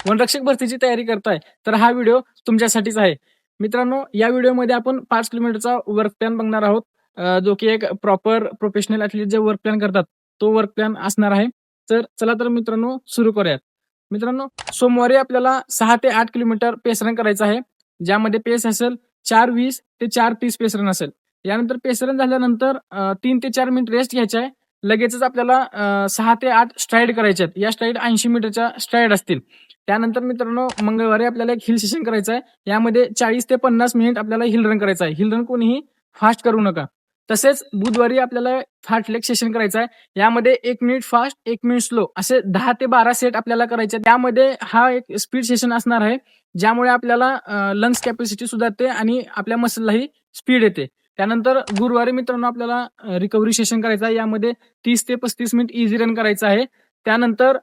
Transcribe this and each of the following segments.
वनरक्षक भरतीची तयारी करताय तर हा व्हिडिओ तुमच्यासाठीच आहे. मित्रांनो, या व्हिडिओमध्ये आपण 5 किलोमीटरचा वर्क प्लॅन बघणार आहोत. जो की एक प्रॉपर प्रोफेशनल ॲथलीट जे वर्क प्लॅन करतात, तो वर्क प्लॅन असणार आहे. तर चला तर मित्रांनो सुरू करूयात. मित्रांनो, सोमवारी आपल्याला 6 ते 8 किलोमीटर पेस रन करायचं आहे. ज्यामध्ये पेस असेल 4:20 ते 4:30 पेस रन असेल. यानंतर पेस रन झाल्यानंतर 3 ते 4 मिनिट रेस्ट घ्यायचा आहे. लगेचच आपल्याला 6 ते 8 स्ट्राईड करायचे आहेत. या स्ट्राईड 80 मीटरच्या स्ट्राईड असतील. त्यानंतर मित्रांनो, मंगळवारी आपल्याला एक हिल सेशन करायचं आहे. यामध्ये 40 ते 50 मिनिट आपल्याला हिल रन करायचं आहे. हिल रन कोणीही फास्ट करू नका. तसेच बुधवारी आपल्याला फार्टलेग सेशन करायचं आहे. यामध्ये 1 मिनिट फास्ट, 1 मिनिट स्लो असे 10 ते 12 सेट आपल्याला करायचे आहेत. त्यामध्ये हा एक स्पीड सेशन असणार आहे. ज्यामुळे आपल्याला लंग्स कॅपॅसिटी सुधारते आणि आपल्या मसललाही स्पीड येते. त्यानंतर गुरुवारी मित्रांनो आपल्याला रिकव्हरी सेशन करायचं आहे. यामध्ये 30 ते 35 मिनिट इझी रन करायचं आहे. त्यानंतर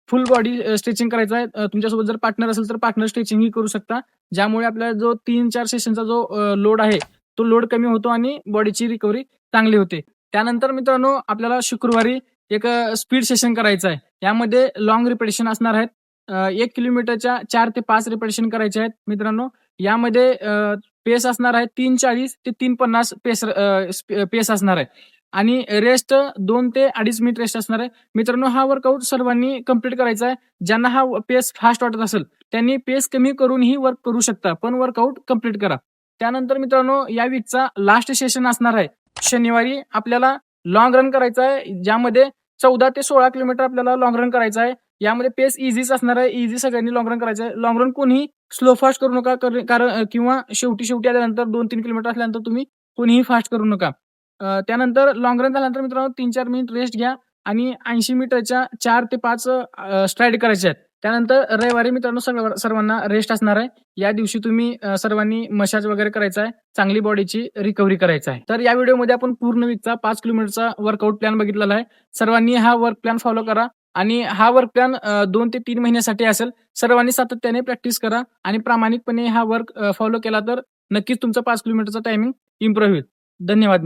फुल बॉडी स्ट्रेचिंग करायचं आहे. तुमच्यासोबत जर पार्टनर असेल तर पार्टनर स्ट्रेचिंगही करू शकता. ज्यामुळे आपल्याला जो 3-4 सेशनचा जो लोड आहे, तो लोड कमी होतो आणि बॉडीची रिकव्हरी चांगली होते. त्यानंतर मित्रांनो आपल्याला शुक्रवारी एक स्पीड सेशन करायचं आहे. यामध्ये लाँग रिपिटेशन असणार आहेत. 1 किलोमीटरच्या 4 ते 5 रिपिटेशन करायचे आहेत मित्रांनो. यामध्ये पेस असणार आहे 3:40 ते 3:50 पेस असणार आहे आणि रेस्ट 2 ते 2.5 मिनिट रेस्ट असणार आहे. मित्रांनो, हा वर्कआउट सर्वांनी कंप्लीट करायचा आहे. ज्यांना हा पेस फास्ट वाटत असेल त्यांनी पेस कमी करूनही वर्क करू शकता, पण वर्कआउट कंप्लीट करा. त्यानंतर मित्रांनो या वीकचा लास्ट सेशन असणार आहे. शनिवारी आपल्याला लाँग रन करायचा आहे. ज्यामध्ये 14 ते 16 किलोमीटर आपल्याला लाँग रन करायचा आहे. यामध्ये पेस इझीच असणार आहे. इझी सगळ्यांनी लाँग रन करायचं आहे. लाँग रन कोणीही स्लो फास्ट करू नका. कारण किंवा शेवटी आल्यानंतर 2-3 किलोमीटर असल्यानंतर तुम्ही कोणीही फास्ट करू नका. त्यानंतर लाँग रन झाल्यानंतर मित्रांनो 3-4 मिनिट रेस्ट घ्या आणि 80 मीटरच्या 4 ते 5 स्ट्राईड करायचे आहेत. त्यानंतर रविवारी मित्रांनो सर्वांना रेस्ट असणार आहे. या दिवशी तुम्ही सर्वांनी मसाज वगैरे करायचा आहे. चांगली बॉडीची रिकव्हरी करायचं आहे. तर या व्हिडिओमध्ये आपण पूर्ण वीकचा 5 किलोमीटरचा वर्कआउट प्लॅन बघितलेला आहे. सर्वांनी हा वर्क प्लॅन फॉलो करा आणि हा वर्क प्लॅन 2 ते 3 महिन्यासाठी असेल. सर्वांनी सातत्याने प्रॅक्टिस करा आणि प्रामाणिकपणे हा वर्क फॉलो केला तर नक्कीच तुमचा 5 किलोमीटरचा टायमिंग इम्प्रूव्ह होईल. धन्यवाद.